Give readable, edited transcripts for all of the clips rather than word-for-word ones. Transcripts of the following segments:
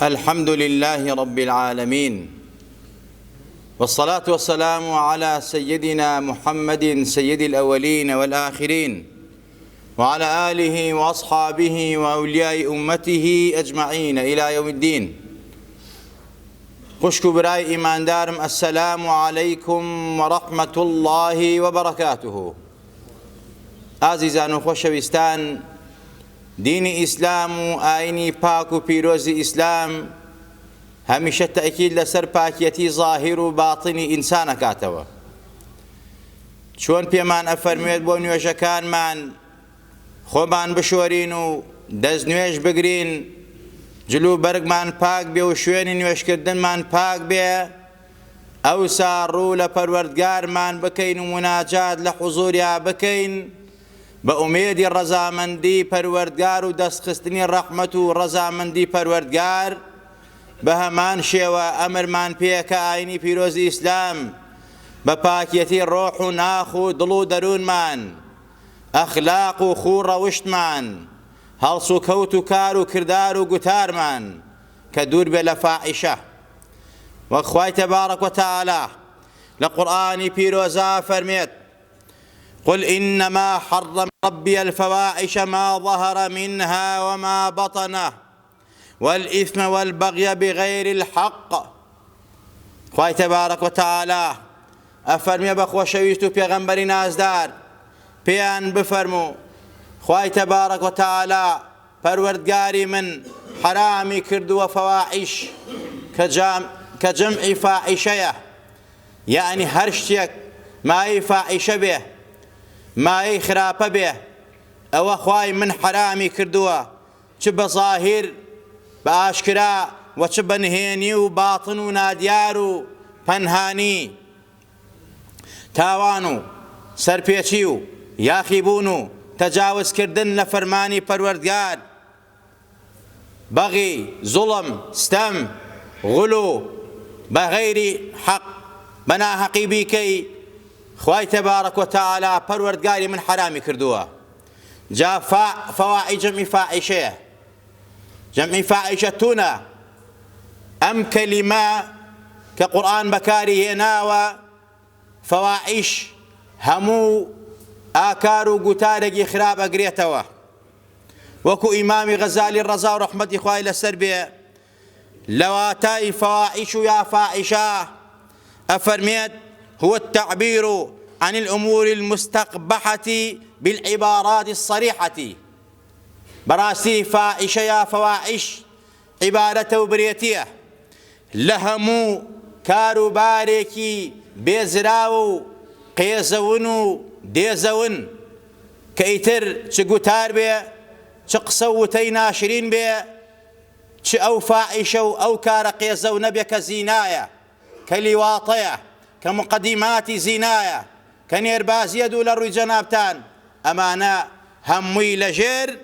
الحمد لله رب العالمين، والصلاة والسلام على سيدنا محمد سيد الأولين والآخرين، وعلى آله وأصحابه وأولياء أمته أجمعين إلى يوم الدين. خوشكو براي إيمان دارم، السلام عليكم ورحمة الله وبركاته. عزيزان وخوشويستان، ديني إسلام وآيني باكو بيروزي إسلام هميشه تأكيد لسر باكيتي ظاهر وباطني إنسان كاتوا. چون پێمان ئەفەرموێت بۆ نوێژەکانمان خۆمان بشۆرین و دەستنوێژ بگرین، جلو بەرگمان پاک بێ و شوێنی نوێژکردنمان پاک بێ، ئەوسا ڕوو لە پەروەردگارمان بکەین و مناجات لە حوزوریا بکەین بە ئومێدی ڕەزامەندی پەروەردگار و دەستخستنی ڕەحمەت و ڕەزامەندی پەروەردگار. بە هەمان شێوە ئەمرمان پێکە ئاینی پیرۆزی ئیسلام بە پاکیەتی ڕۆح و ناخ و دڵ و دەروونمان، ئەخلاق و خوو ڕەوشتمان، هەڵس و کەوت و کار و کردار و گوتارمان کە دوور بێ لە فاحیشە. وەک خوای تەبارەک وتەعالە لە قورئانی پیرۆزە فەرمێت: قل إنما حرم ربي الفواحش ما ظهر منها وما بطن والإثم والبغي بغير الحق. خوای تەبارەک وتەعالە ئەفەرمێ بە خۆشەویست و پێغەمبەری نازدار پێیان بفەرموو: خوای تەبارەک وتەعالە پەروەردگاری من حرامی کردووە فەواحیش کە جەمعی فاحیشەیە، یعنی هەر شتێک مایەی فاحیشە بێ، مایەی خراپە بێ، ئەوە خوای من حرامی کردووە، چ بە ظاهر بە ئاشکرا و چ بە نهێنی و باطن و نادیار و پەنهانی، تاوان و سەرپێچی و یاخیبوون و تەجاوزکردن لە فەرمانی پەروەردگار، بەغی، زوڵم، ستەم، غولو بە غەیری حەق بە ناحەقی بیکەی، خوای تەبارەک وتەعالە پەروەردگاری من حرامی کردووە. جا فەواحیش جەمعی فاحیشەیە، جەمعی فاحیشە تونە. ئەم کەلیمە کە قورئان بەکاری هێناوە، فەواحیش هەموو ئاکار و گوتارێکی خراپ ئەگرێتەوە. وەکو ئیمامی غەزالی ڕەزا و ڕەحمەتی خوای لەسەر بێ لە واتای فەواحیش و یا فاحیشە ئەفەرمێت: هو التعبير عن الأمور المستقبحة بالعبارات الصريحة. براسي فاحشة يا فواحش عبارة وبريتية لهمو كارو باريكي بيزراو قيزون ديزون كيتر چگوتار بي چقصوتي ناشرين بي چ أو فاحشة أو كار قيزون بي كزيناية كلواطية كمقدمات زناية كنيربازية دول الروي جنابتان، أمانا هموي لجير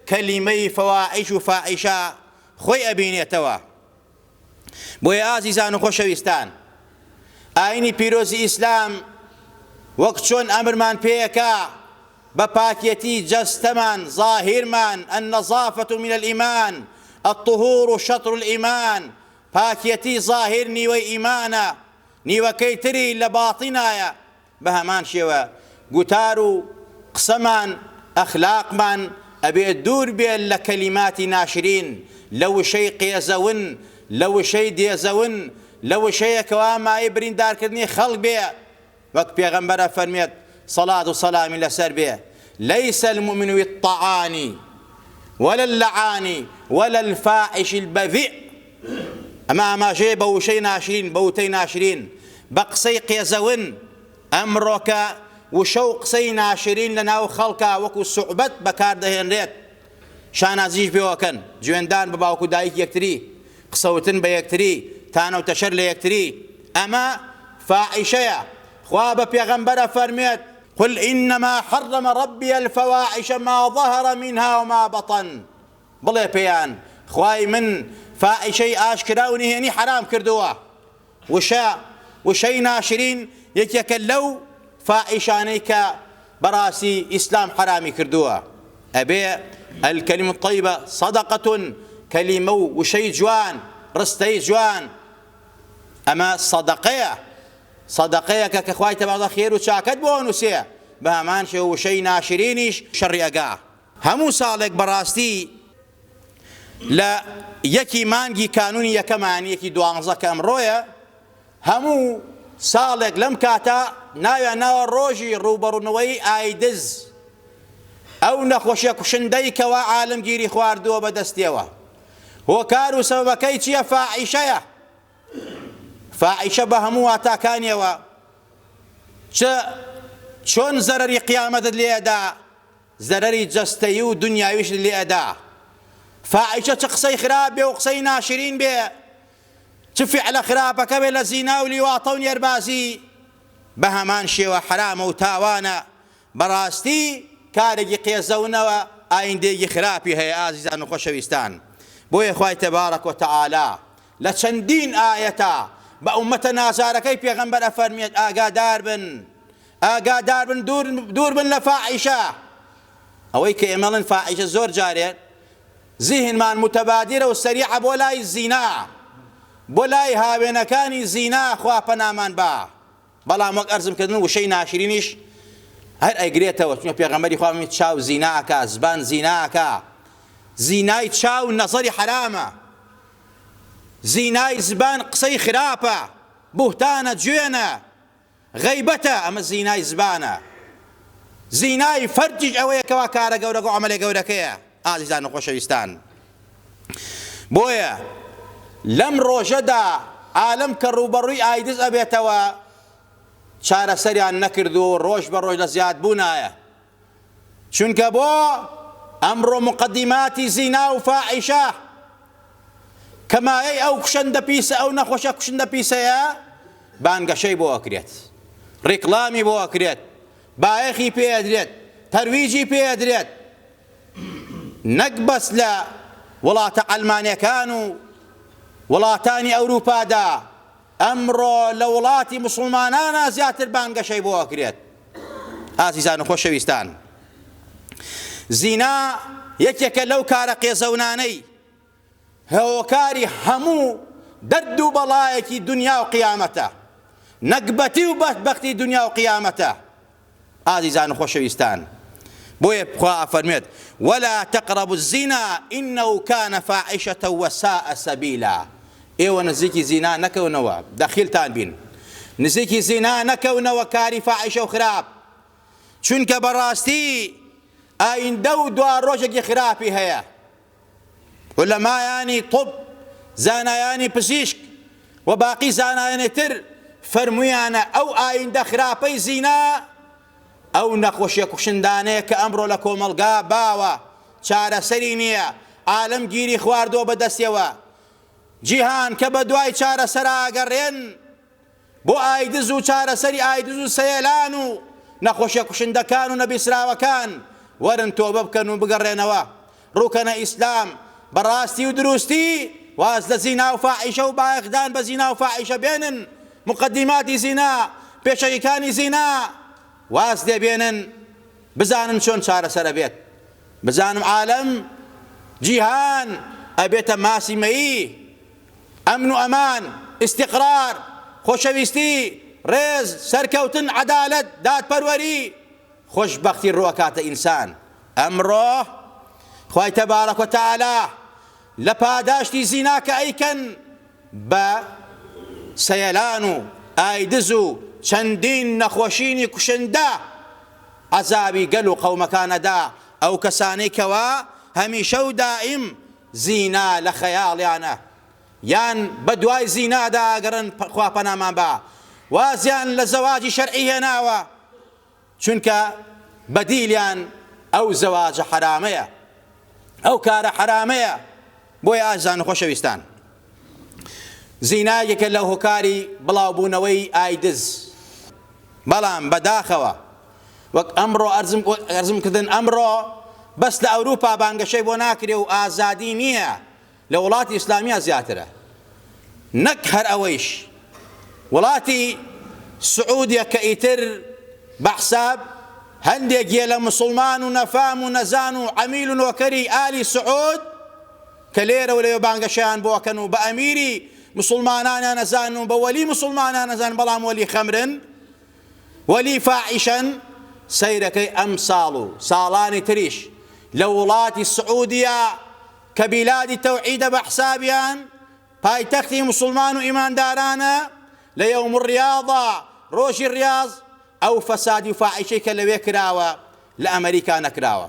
كلمي فواحش و فاحشة خوي أبينيتوا. بوي عزيزان و خوشويستان، آيني بيروزي إسلام وقت شون أمرمان بيكا بپاكيتي جستمان ظاهرمان، النظافة من الإيمان، الطهور شطر الإيمان، پاكيتي ظاهر نيوي إيمانا نيوكي تري لباطنايا. بهمان شوى قتارو قسمان أخلاقمان أبي الدور بين لكلمات ناشرين، لو شيء قيزون، لو شيء ديزون، لو شيء كواما يبرين دار كدني خلق بيه. وقت بيغمبر فرميت صلاة وسلام لسر بيه: ليس المؤمن بالطعان ولا اللعان ولا الفاحش البذيء. أما جاي بوشي ناشرين بوتي ناشرين بقصي قيزون أمرك وشوق سي ناشرين لناو خلقا وكو صعبت بكار دهين ريت شان عزيز بيوكن جواندان بباوكو دايك يكتري قصوتن بيكتري تانو تشر ليكتري. أما فاحشة خواب بيغمبر فرميت: قل إنما حرم ربي الفواحش ما ظهر منها وما بطن. بلي بيان خواي من فاحشة آشكرا ونهيني حرام كردوها، وشي ناشرين يكيكلو فاحشانيك براسي إسلام حرامي كردوها. أبي الكلمة الطيبة صدقة كلمة وشي جوان رستي جوان أما صدقية كخواي تبع خير وشاكت بونوسية بهمان شو شي ناشرينيش شر أقا همو سالك براستي لا يكي مانجي قانوني يكمان يكي دوانزا كامرويا همو سالك لم كاتا ناوي روجي روبرونوي آيدز أو نخوشي كشندي كوا عالم جيري خواردو بدستيوا هو كارو سببكي چيا فاعشة بهمو أتاكانيوا شون زرري قيامة اللي أدا زرري جستيو دنياويش اللي أدا فاعشة قصي خراب وقصي ناشرين بيه تفي على خرابك بلا زينا وليواطون يربازي بهمان شيوا حرام وتاوانا براستي كارجي قيزونا ئایندێکی خراپی هەیە ئازیزان و خۆشەویستان بۆیە خوای تەبارەک وتەعالا لە چەندین ئایەتە بە ئومەتە نازارەکەی پێغەمبەر ئەفەرمێت ئاگادار بن دوور بن لە فاحیشە ئەوەی کە ئێمەڵێن فاحیشە زۆر جارێت زیهنمان متەبادرە و سەریعە بۆ لای زینا بۆ لای هاوێنەکانی زینا خوا پەنامان با بەڵام وەک ئەرزمکردن وشەی ناشرینیش هەر ئەیگرێتەوە چونکە پێغەمبەری خوا فەرمووی چاو زیناکە زبان زیناکە زینای چاو نەزەری حرامە زینای زبان قسەی خراپە بوهتانە گوێنە غەیبەتە ئەمە زینای زبانە زینای فەرجیش ئەوەیە کەوا کارە گەورەکە و عەمەلە گەورەکەیە ئازیزان و خۆشەویستان بۆیە لەم ڕۆژەدا عالەم کە ڕووبەڕووی ئایدز ئەبێتەوە چارەسەریان نەکرد و ڕۆژ بە ڕۆژ لە زیادبوونایە چونکە بۆ ئەمڕۆ مقدماتی زینا و فاحیشە کەمایەی ئەو کوشەندە پیسە ئەو نەخۆشە کوشەندە پیسەیە بانگەشەی بۆ ئەکرێت ڕیکڵامی بۆ ئەکرێت بایەخی پێدرێت تەرویجی پێدرێت نەک بەس لە وڵاتە ئەڵمانیەکان و وڵاتانی ئەوروپادا ئەمڕۆ لە وڵاتی موسڵمانانە زیاتر بانگەشەی بۆ ئەکرێت ئازیزان و خۆشەویستان زینا یەکێکە لەو کارە قێزەونانەی هەوەکاری هەموو دەرد و بەڵایەکی دنیا و قیامەتە نەکبەتی و بەختبەختی دنیا و قیامەتە ئازیزان و خۆشەویستان بۆیە خوا ئەفەرمێت ولا تقربوا الزنا إنه كان فاحشة وساء سبيلا ئێوە نزیکی زینا نەکەونەوە دەخیلتان بین نزیکی زینا نەکەونەوە کاری فاحیشە و خراپ چونکە بەڕاستی ئایندە و دوا ڕۆژێکی خراپی هەیە عولەمایانی طب زانایانی پزیشک و باقی زانایانی تر فەرموویانە ئەو ئایندە خراپەی زینا ئەو نەخۆشیە کوشندانەیە کە ئەمڕۆ لە کۆمەلگا باوە چارەسەری نییە عالەم گیری خواردۆ بەدەستیەوە جیهان کە بە دوای چارەسەر ئاگەڕێن بۆ ئایدز و چارەسەری ئایدز و سەیەلان و نەخۆشیە کوشندەکان و نەبیسراوەکان وەرن تۆبە بکەن و بگەڕێنەوە ڕووکەنە ئیسلام بەڕاستی و دروستی واز لە زینا و فاحیشە و بایەخدان بە زینا و فاحیشە بێنن مقدماتی زینا پێشەیەکانی زینا واز دەبێنن بزانن چۆن چارەسەر ئەبێت بزانم عالەم جیهان ئەبێتە ماسیمەیی ئەمن و ئەمان ئیستیقرار خۆشەویستی ڕێز سەرکەوتن عەدالەت دادپەروەری خۆشبەختی ڕووەکاتە ئینسان ئەمڕۆ خوای تەبارەک وتەعالا لە پاداشتی زینا کە ئەیکەن بە سەیەلان و ئایدز و چەندین نەخۆشینی کوشندە عەزابی گەل و قەومەکانەدا ئەو کەسانەی کەوا هەمیشە و دائیم زینا لە خەیاڵیانە یان بە دوای زینادا ئەگەڕن خوا پەنامان با وازیان لە زەواجی شەرعی هێناوە چونکە بەدیلیان ئەو زەواجە حرامەیە ئەو کارە حرامەیە بۆیە ئازیزان و خۆشەویستان زینا یەکە لە هۆکاری بڵاوبوونەوەی ئایدز بەڵام بەداخەوە وەک ئەمڕۆ ئەرزم کردن ئەمڕۆ بەس لە ئەوروپا بانگەشەی بۆ ناکرێ و ئازادی نییە لە وڵاتی ئیسلامیە زیاترە نەک هەر ئەوەیش وڵاتی سعودیە کە ئیتر بەحساب هەندێک لە مسلمان و نەفام و نەزان و عەمیل و نۆکەری ئالی سعود کە لێرە و لەوێ بانگەشیان بۆکەن و بە ئەمیری مسلمانانیان نەزانن و بە وەلی مسلمانان نەزانن، بەڵام وەلی خەمرن، وەلی فاحیشەن. سەیرەکەی ئەم ساڵ و ساڵانی تریش لە وڵاتی سعودیە کە بیلادی تەوحیدە بە حسابیان پایتەختی مسلمان و ئیماندارانە، لە یەوم ڕیاضە ڕۆژی ڕیاض ئەو فەسادی و فاحیشەی کە لەوێ کراوە لە ئەمریکا نەکراوە.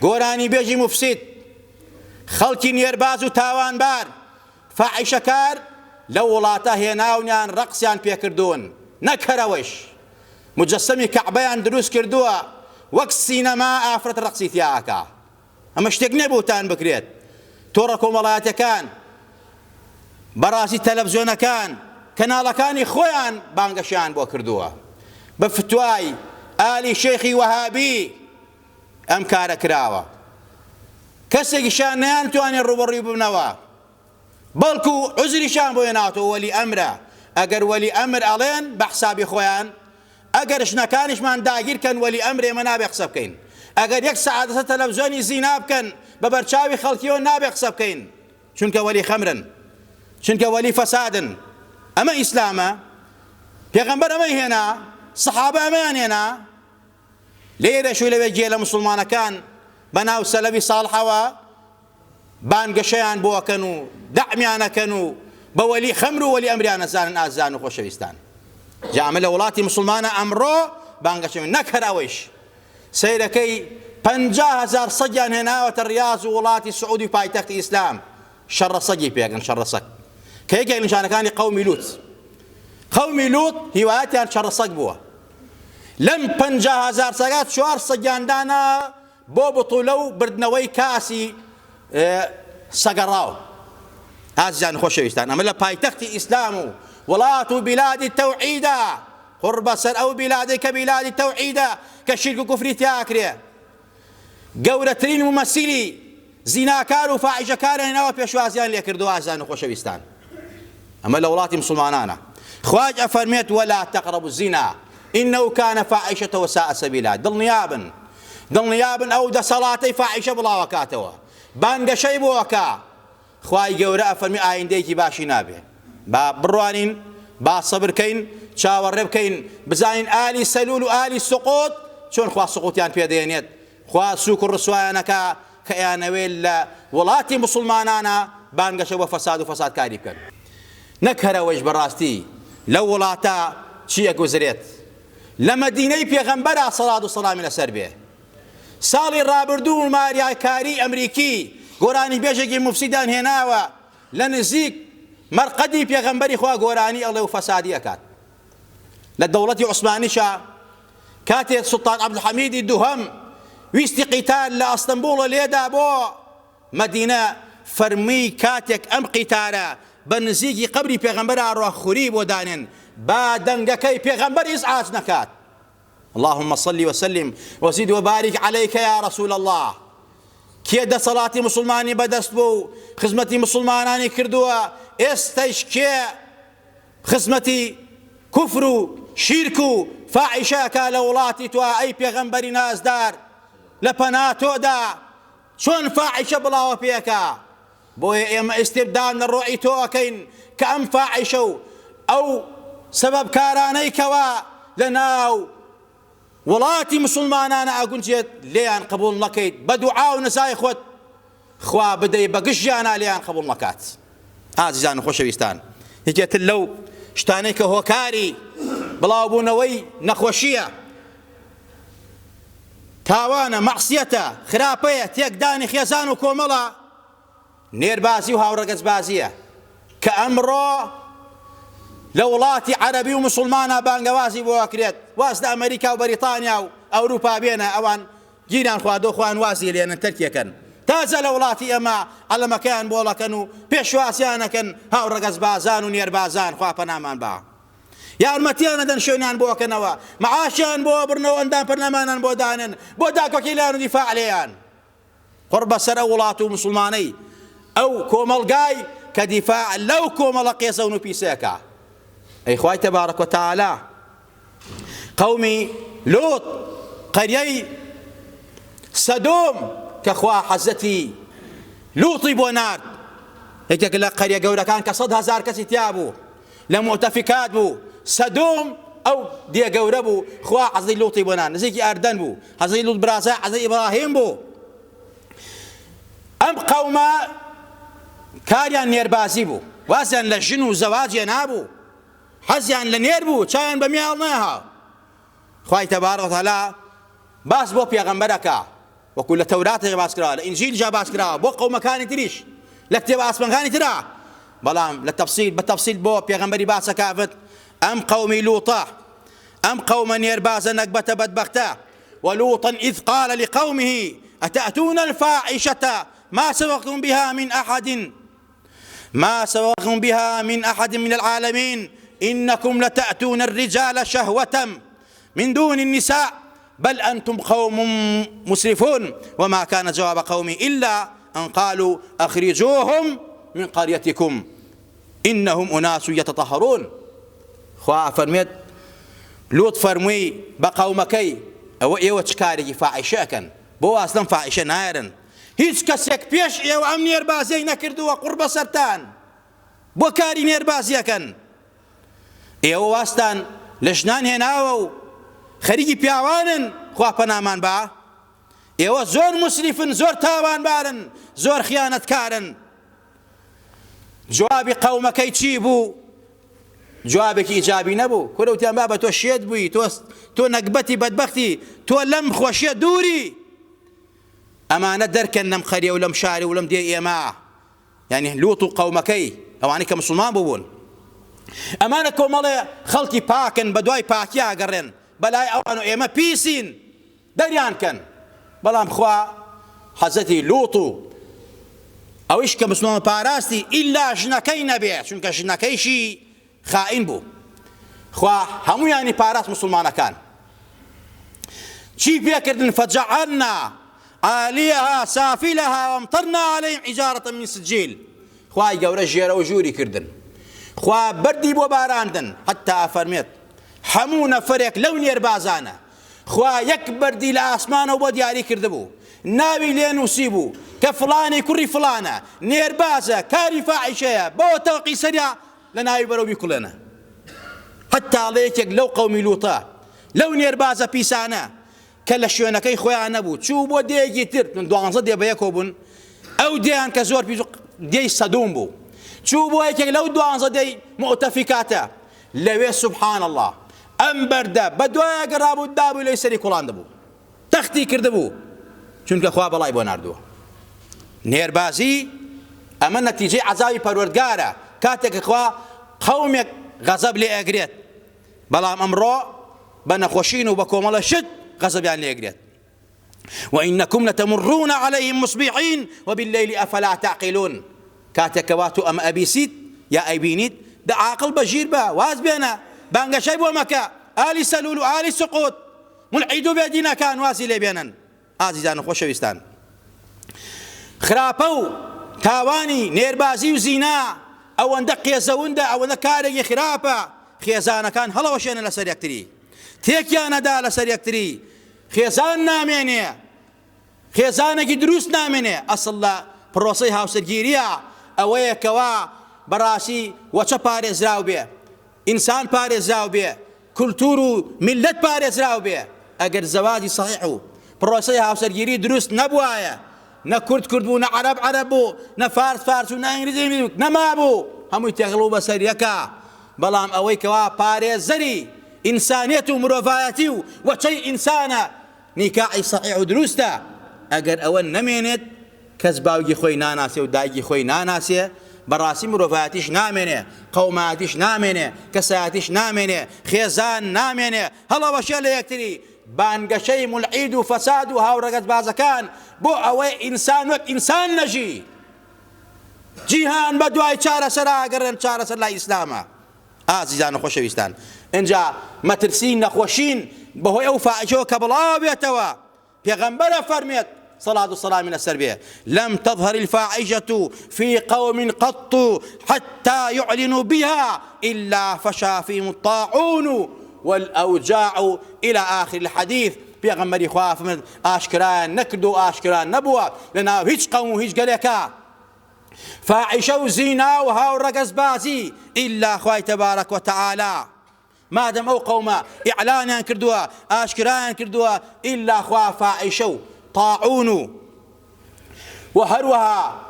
گۆرانی بێژی مفسید، خەڵکی نێرباز و تاوانبار، فاحیشەکار لە وڵاتە هێناونیان ڕەقسیان پێکردوون، نەکەرەوەش مجسەمی کەعبەیان دروست کردووە وەک سینەما ئافرەت ڕەقسی تیاکە. ئەمە شتێک نەبووتان بکرێت. تۆڕە کۆمەڵایەتەکان، بەڕاستی تەلەڤیزیۆنەکان، کەناڵەکانی خۆیان بانگەشیان بۆ کردووە بە فتوای ئالی شێخی وەهابی ئەم کارە کراوە. کەسێکیشان نەیانتوانێت ڕوبەڕووی ببنەوە، بەڵکو عوزریشان بۆ هێناوەتەوە وەلی ئەمرە. ئەگەر وەلی ئەمر ئەڵێن بە حسابی خۆیان، ئەگەر شنەکانیشمان داگیرکەن وەلی ئەمرێ ئێمە نابێ قسە بکەین. ئەگەر یەک سەعات لەسەر تەلەڤیزیۆنی زینا بکەن بە بەرچاوی خەڵکیەوە نابێ قسە بکەین، چونکە وەلی خەمرن، چونکە وەلی فەسادن. ئەمە ئیسلامە؟ پێغەمبەر ئەمەی هێنا، سەحابە ئەمەیان هێنا. لێرەش و لەوێ گێ لە مسلمانەکان بەناو سەلەفی ساڵحەوە بانگەشەیان بۆکەن و دەعمیانەکەن و بە وەلی خەمر و وەلی ئەمریان نەزانن. ئازان و خۆشەویستان، جا ئەمە لە وڵاتی مسلمانە ئەمڕۆ بانگەشەی نەکەر ئەوەیش سەیرەکەی 50,000 سەگیان هێناوەتە ڕیاض و وڵاتی سعودی و پایتەختی ئیسلام. شەڕە سەگی پێگەن، شەڕە سەگ کە یەکێک نیشانەکانی قەومی لووت. قەومی لووت هیوایەتیان شەڕە سەگ بووە. لەم 50,000 سەگات 4 سەگیاندانە بۆ بتوولە و بردنەوەی کاسی سەگەڕاو. ئازیان خۆشەویستان، ئەمە لە پایتەختی ئیسلام و وڵات و بیلادی تەوحیدە، قوربە سەر ئەو بیلادەی کە بیلادی تەوحیدە کە شیرک و کوفری تیاکرێ. گەورەترین ممەسیلی زیناکار و فاحیشەکار هێناوە پێشوازیان لێ کردووە. ئازان و خۆشەویستان، ئەمە لە وڵاتی مسلمانانە. خواج ئەفەرمێت وەلا تەقرەبوا الزینا ئینەهو کانە فاحیشەتە وەساء سەبیلا. دڵنیابن ئەو دەسەڵاتەی فاحیشە بڵاوەکاتەوە، بانگەشەی بۆکە. خوای گەورە ئەفەرمی ئایندەیەکی باشی نابێ. با بڕوانین، با سەبر بکەین، چاوەڕێ بکەین، بزانین ئالی سەلول و ئالی سقوط چۆن خوا سقوطیان پێدەێنێت، خوا سووک و ڕسوایانەکە کە ئیانەوێت لە وڵاتی مسلمانانە بانگەشە بۆ فەساد و فەسادکاری بکەن. نەکەرەوەش بەڕاستی لەو وڵاتە چی ئەگوزرێت. لە مەدینەی پێغەمبەرە سەڵات و سەلامی لەسەر بێ، ساڵی ڕابردوو ماریاکاری ئەمریکی گۆرانی بێژێکی مفسیدان هێناوە لە نزیک مەرقەدی پێغەمبەری خوا گۆرانی ئەڵێ و فەسادی ئەکات. لە دەوڵەتی عوسمانیشە کاتێک سوڵتان عەبدولحەمیدی دووهەم ویستی قیتال لە ئەستەمبوڵە لێدا بۆ مەدینە، فەرمی کاتێک ئەم قیتارە بە نزیکی قەبری پێغەمبەر ڕۆخوری بۆ دانێن با دەنگەکەی پێغەمبەر ئیزعاج نەکات. اللهم صل وسلم وزد وبارك عليك يا رسول الله. کێ دەسەڵاتی مسلمانی بەدەست بوو، خزمەتی مسلمانانی کردووە، ئێستەش کێ خزمەتی کوفر و شیرک و فاحیشەکە لە وڵاتی تۆ ئەی پێغەمبەری نازدار لە پەنا تۆدا چۆن فاحیشە بڵاوە پێکە. بۆیە ئێمە ئیستیبدال لە ڕۆعی تۆ ئەکەین کە ئەم فاحیشە و ئەو سەبەبکارانەی کەوا لە ناو وڵاتی مسلمانانە ئاگونجێت لێیان قبول نەکەیت، بە دوعا و نزای خۆت خوا بدەی بە گشتیانە لێیان قبول نەکات. ئازیزان و خۆشەویستان، یەکێتر لەو شتانەی کە هۆکاری بڵاوبوونەوەی نەخۆشیە، تاوانە، مەعسیەتە، خراپەیە، تێکدانی خێزان و کۆمەڵە، نێربازی و هاوڕەگەزبازیە کە ئەمڕۆ لە وڵاتی عەرەبی و مسلمانە بانگەوازی بۆ ئەکرێت. واز لە ئەمریکا و بەریتانیا و ئەوروپا بێنە، ئەوان گیران خواردۆ خۆیان وازی لێنن تەرکیەکەن، تازە لە وڵاتی ئەمە عەلەمەکەیان بۆڵەکەن و پێشوازیانەکەن هاوڕەگەزبازان و نێربازان، خوا پەنامان با. یارمەتیان نەدەن شوێنیان بۆکەنەوە، مەعاشیان بۆ بڕنەوە، ئەندام پەرلەمانیان بۆ دانن، بۆ داکۆکیلان و دیفاع لێیان. قوربە سەر ئەو وڵات و مسلمانەی ئەو کۆمەڵگای کە دیفاع لەو کۆمەڵە قێزە و نوپیسەکە. ئەی خوای تەبارەک وتەعالا قەومی لوط، قەریەی سەدۆم کە خوا حەزەتی لوطی بۆ نارد یەکێک لە قەریە گەورەکان کە 100,000 کەسی تیا بوو لە مؤتەفیکات بوو. سەدۆم ئەو دێ گەورە بوو خوا حەزەی لوطی بۆ نارد نزیکی ئەردەن بوو. حەزەی لوط براسە حەزەی ئیبراهیم بوو. ئەم قەومە کاریان نێربازی بوو، وازیان لە ژن و زەواجیە نابوو، حەزیان لە نێر بوو، چایان بە میاڵ نەها. خوای تەبارەک و تەعالا باس بۆ پێغەمبەرەکە وەکو لە تەوراتە باس کراوە، لە ئینجیل جا باس کراوە، بۆ قەومەکانی تریش لە کتێبە ئاسمانەکانی ترا، بەڵام لە تەفسیل بەتەفسیل بۆ پێغەمبەری باسەکە ئەم قەومی لوطە، ئەم قەومە نێربازە نەکبەتە بەدبەختە. ولوطا إذ قال لقومه أتأتون الفاحشة ما سبقكم بها من أحد من العالمين إنكم لتأتون الرجال شهوة من دون النساء بل أنتم قوم مسرفون وما كان جواب قومي إلا أن قالوا أخرجوهم من قريتكم إنهم أناس يتطهرون. خوا فرميت لوط فرمووی بە قەومەکەی ئەوە ئێوە چ کارێکی فاحیشەکەن، بۆ ئەسڵەن فاحیشە نایرن، هیچ کەسێک پێش ئێوە ئەم نێربازیەی نەکردووە قوربە سەرتان، بۆ کاری نێربازیەکەن. ئێوە واستان لە ژنان هێناوە و خەریکی پیاوانن، خوا پەنامان با. ئێوە زۆر مسریفن، زۆر تاوانبارن، زۆر خیانەتکارن. جوابی قەومەکەی چی بوو؟ جوابێکی ئیجابی نەبوو. کورەوتیان با بە تۆ شێت بووی، تۆ نەکبەتی بەدبەختی، تۆ لەم خۆشیە دووری. ئەمانە دەرکەن لەم خەریە و لەم شاری و لەم دێ ئێمە، یعنی لوط و قەومەکەی ئەوانەی کە مسلمان بوون. ئەمانە کۆمەڵێ خەڵکی پاکن، بە دوای پاکی ئاگەڕێن، بەلای ئەوان و ئێمە پیسین، دەریان کەن. بەڵام خوا حەزەتی لوط و ئەویش کە مسلمان پاراستی ئیلا ژنەکەی نەبێت، چونکە ژنەکەیشی خائین بوو. خوا هەموویانی پاراست مسلمانەکان. چی پێکردن؟ فجعلنا عاليها سافلها وامطرنا عليهم حجارة من سجيل. خوای گەورە ژێرە و ژووری کردن، خوا بەردی بۆ باراندن، حتا فەرمێت هەموو نەفرێک لەو نێربازانە خوا یەک بەردی لە ئاسمانەوە بۆ دیاری کردبوو، ناوی لێ نووسی بوو کە فڵانی کوڕی فڵانە نێربازە، کاری فاحیشەیە، بۆ تەوقی سەریا لە ناوی بەرەو بیکوڵێنە. حتا ئەڵەیەکێک لەو قەومی لوطە، لەو نێربازە پیسانە کە لە شوێنەکەی خۆیان نەبوو، چوو بۆ دێیەکی تر، 12 دێ بەیەکەوە بوون، ئەو دێیان کە زۆر پیس دێی سەدوم بوو، چوو بۆ یەکێک لەو 12 دێی مؤتەفیکاتە، لەوێ سوبحان الله ئەم بەردە بە دوایە گەڕابوو دابوو لەی سەری کوڵان دەبوو، تەختی کردبوو، چونکە خوا بەڵای بۆ ناردووە. نێربازی ئەمە نەتیجەی عەزابی پەروەردگارە، کاتێک خوا قەومێک غەزەب لێ ئەگرێت، بەڵام ئەمڕۆ بە نەخۆشین و بە کۆمەڵە شت غەزەبیان لێ ئەگرێت. وإنكم لتمرون عليهم مصبحين وبالليل أفلا تعقلون. كاتك واتو أم أبيسيت يا أيبينيت دا عاقل بجير با واز بينا بانگا شايب ومكا آلي سلول آلي سقوط ملعيدو بيدينا كان وازي لي بينا. عزيزان خوشويستان خراپو تاواني نيربازي وزينا او اندق يزوندا او نكاري خراپا خيزانا كان هلا وشينا لسر يكتري تيكيانا دا لسر يكتري خێزان نامێنێ، خێزانێکی دروست نامێنێ. ئەسڵ لە پرۆسەی هاوسەرگیریە ئەوەیە کەوا بەڕاستی وەچە پارێزراو بێ، ئینسان پارێزراو بێ، کولتور و میلەت پارێزراو بێ. ئەگەر زەواجی سەحیح و پرۆسەی هاوسەرگیری دروست نەبوایە، نە کورد کورد بوو، نە عەرەب عەرەب بوو، نە فارس فارس و نە ئینگلیزی نەمابوو، هەمووی تێغڵ بە سەر یەکە. بەڵام ئەوەی کەوا پارێزەری ئینسانیەت و مرۆڤایەتی و وەچەی ئینسانە نیکاحی سەحیح و دروستە، ئەگەر ئەوە نەمێنێت کەس باوکی خۆی ناناسێ و دایکی خۆی ناناسێ، بەڕاستی مرۆڤایەتیش نامێنێ، قەومایەتیش نامێنێ، کەسایەتیش نامێنێ، خێزان نامێنێ، هەڵەوەشێ لە یەکتری. بانگەشەی مولعید و فەساد و هاوڕەگەت بازەکان بۆ ئەوەی ئینسان وەک ئینسان نەژی، جیهان بە دوای چارەسەر ئاگەڕێن، چارەسەر لای ئیسلامە. ئازیزانە خۆشەویستان، اینجا مەترسین نەخۆشین بەهۆی ئەو فاحیشەوە کە بڵاو بێتەوە. پێغەمبەرە فەرمێت صلاة والسلام لەسەر بێ لم تظهر الفاحشة في قوم قط حتى يعلنوا بها إلا فشى فيهم الطاعون والأوجاع إلى آخر الحديث. پێغەمبەری خوا فەرمێت ئاشکرایان نەکردو، ئاشکران نەبووە لەناو هیچ قەوم و هیچ گەلێکە فاحشة وزنا وهاو رقص بازي إلا خوي تبارك وتعالى ما دام أو قوم إعلان كردوا أشكران كردوا إلا خوا فاحشة طاعون وهروها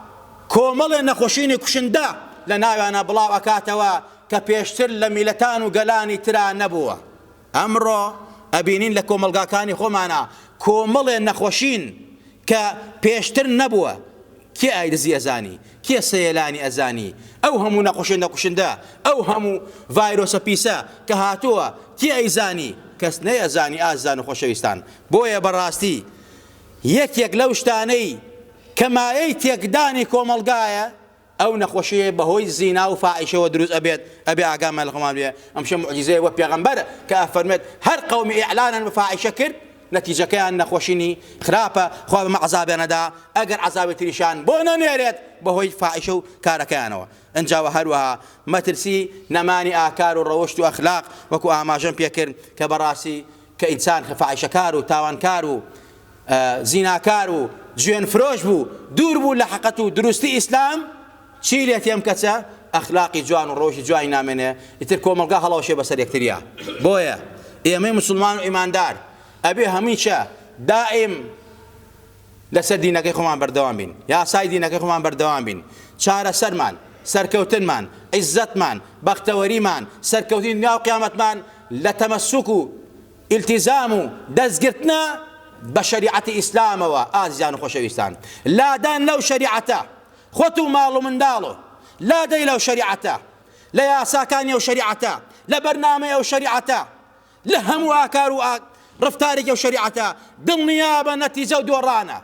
كومل نخوشيني كشندا لنا أنا بلاو أكاتوا كبيشتر لميلتان وقلاني ترى نبوة أمره أبينين لكم القاكاني خمانا كومل نخوشين كبيشتر نبوة كي أيدزي أزاني كي سيلاني أزاني أو همو نخوشين دا أو همو فيروس بيسا كهاتوا كي أيزاني كسني أزاني أزانو خوشويستان بويا براستي يك لوشتاني كما يتيك داني كوملقايا أو نخوشيه بهوي الزنا وفاحشة ودروس أبي أقام الخمام أمشي معجزة وبيغمبر كأفرمت هر قوم إعلانا وفاحشة كرد نتيجة كان نخوشيني خرافة خواب مع عذاب أنا دا أجر عذاب تريشان بونا نيرت بهوي فاحشة كاركانوا انجا وهروها ما ترسي نماني آكار وروشت وأخلاق وكو آماجن بيكر كبراسي كإنسان فاحشة كارو تاوان كارو زنا كارو جوين فروش بو دور بو لحقته دروستي إسلام شيليت يمكتسا أخلاقي جوان وروشي جوان نامنه يتركوا ملقاها الله وشي بسر يكتريا بويا إيمي مسلمان وإيمان دار أبي هميشة دائم لسر دينك خمان بردوان بين يا ساي دينك خمان بردوان بين شارع سرمان سركوتن مان عزت مان بختوري مان سركوتين يا قيامة مان لتمسكوا التزاموا دزقتنا بشريعة إسلام وآزيان خوشويستان لا دان لو شريعته خطو مالو من دالو لا دي لو شريعته لا يا ساكان يو شريعته لا برنامج يو شريعته لهم واكارو رفتارك يو شريعته بالنيابة نتيجة دورانا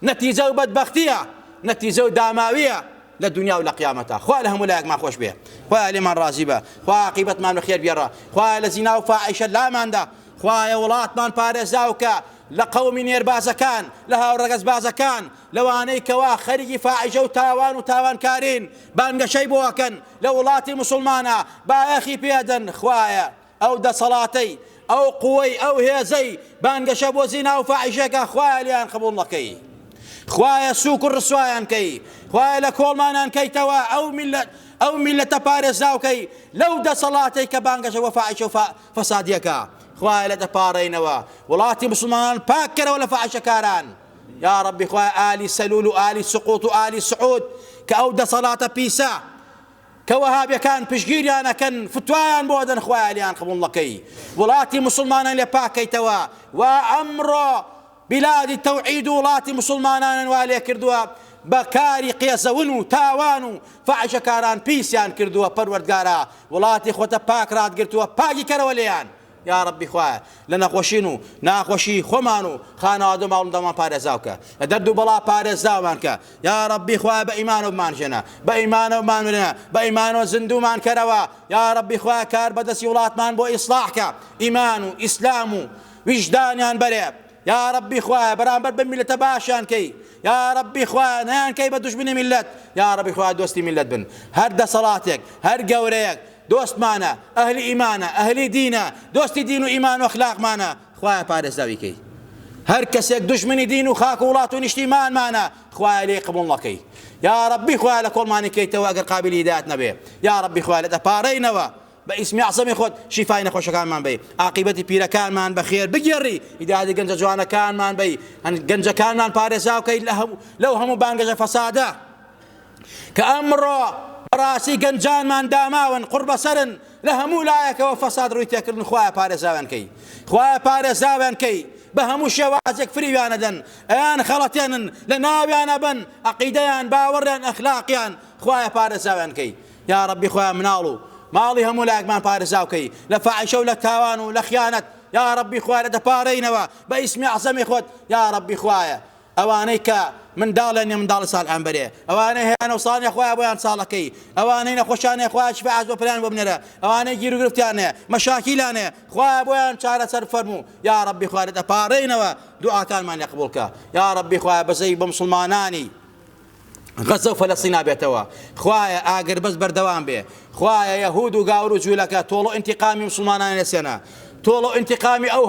نتيجة بدبختية نتيجة داماوية للدنيا ولا قيامتها خواه لهم ولا ما خوش به خواه لمن رازبه خواه عقيبة ما خير بيرا خواه لزنا وفاحشة لا مانده خواه ولات من بارزاوكا لقوم يربازكان لها ورقص بازكان لواني كوا خريجي فاحشة وتاوان كارين بانقا شيبوكن لولاتي مسلمانة باخي بيدن خوايا او دا صلاتي او قوي او هيزي بانقا شبو زنا وفاحشة خوايا ليان قبول لكي خوايا سوق الرسوايان كي خوايا لكول مانان كي توا او ملة بارزاو كي لو دا صلاتي كبانقا شبو فاحشة فساديكا خوايا لتبارينوا ولاتي مسلمان باكر ولا فاحشة كاران يا ربي خوايا آلي سلول وآلي سقوط وآلي سعود كأودة صلاة بيسا كوهابيا كان بشجير أنا كان فتوان بودن خوايا ليان قبول لكي ولاتي مسلمان لباكي توا وأمر بلاد التوحيد ولاتي مسلمان والي كردوا بكاري قيسونو تاوانو فاحشة كاران بيسيان كردوا پروردگارا ولاتي خوتا باك رات قرتوا باقي كروليان يا ربي خواه لنا خوشينو ناخوشي خمانو خانا ادو مالون دمان پارزاوكا دردو بلا پارزاو مانكا يا ربي خواه بإيمانو بمانجنا بإيمانو بمانجنا بإيمانو زندو مان كروا يا ربي خواه كار بدس يولات مان بو إصلاحك إيمانو إسلامو وجدانيان بريب يا ربي خواه برامبر بملة باشان كي يا ربي خواه نان كي بدوش بني ملت يا ربي خواه دوستي ملت بن هرد صلاتك هر قوريك دوست مانا أهل إيمانا أهل دينا دوست دين وإيمان وأخلاق مانا خوايا بارز داويكي هر كسيك دشمني دين وخاك ولات ونشتيمان مانا خوايا لي قبول لكي يا ربي خوايا لكل ماني كي تواقر قابل هدايتنا به يا ربي خوايا لتبارينوا باسم أعظم خود شفاينا خوش كان مان بي عاقبتي بيرا كان مان بخير بجري إذا هذه جنجة جوانا كان مان بي جنجة كان مان بارز داوكي لو هم بانجة فسادا كأمر راسي جنجان من داماون قرب سرن لهم لايك وفساد رويتك خوايا بارزاوان كي خوايا بارزاوان كي بهمو شوازك فريوانا دن ان خلطيان لنابيان بن عقيديان باوريان اخلاقيان خوايا بارزاوان كي يا ربي خوايا منالو مالي هم لايك من بارزاو كي لفاحشة ولا تاوان ولا خيانة يا ربي خوايا لدبارينوا باسم اعظم خود يا ربي خوايا اوانيك من دالني من دال صالح عن بريه اواني انا وصاني اخويا ابويا صالحكي اواني اخوشاني اخويا شفاعه وبلان وبنرا اواني جيرو غرفتاني مشاكل انا اخويا ابويا شارع سر فرمو يا ربي اخويا دبارينا دعاء كان من يقبلك يا ربي اخويا بزي بمسلماناني غزة وفلسطين بيتوا اخويا اقر بس بردوام به اخويا يهود وقاورو جولك طولو انتقامي مسلمانان سنه طولو انتقامي او